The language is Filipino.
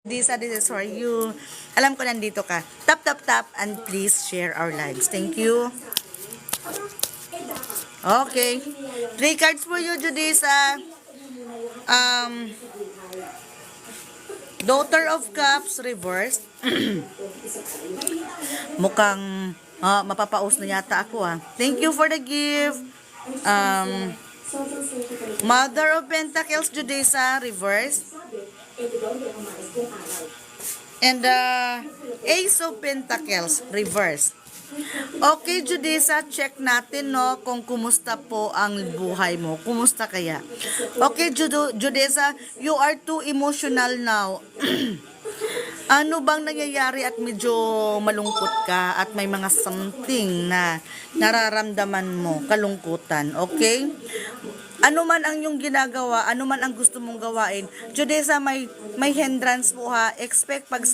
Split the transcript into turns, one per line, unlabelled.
Disa, this is for you. Alam ko nandito ka. Tap, tap, tap, and please share our lives. Thank you. Okay. 3 cards for you, Judisa. Daughter of Cups, reversed. Mukhang mapapaus na yata ako Thank you for the gift. Mother of Pentacles, Judisa, reversed. And Ace of Pentacles, reverse. Okay, Judisa, check natin kung kumusta po ang buhay mo. Kumusta kaya? Okay, Judisa, you are too emotional now. Ano bang nangyayari at medyo malungkot ka at may mga something na nararamdaman mo, kalungkutan, okay? Ano man ang iyong ginagawa, ano man ang gusto mong gawain, Judesa, may hindrance po expect pag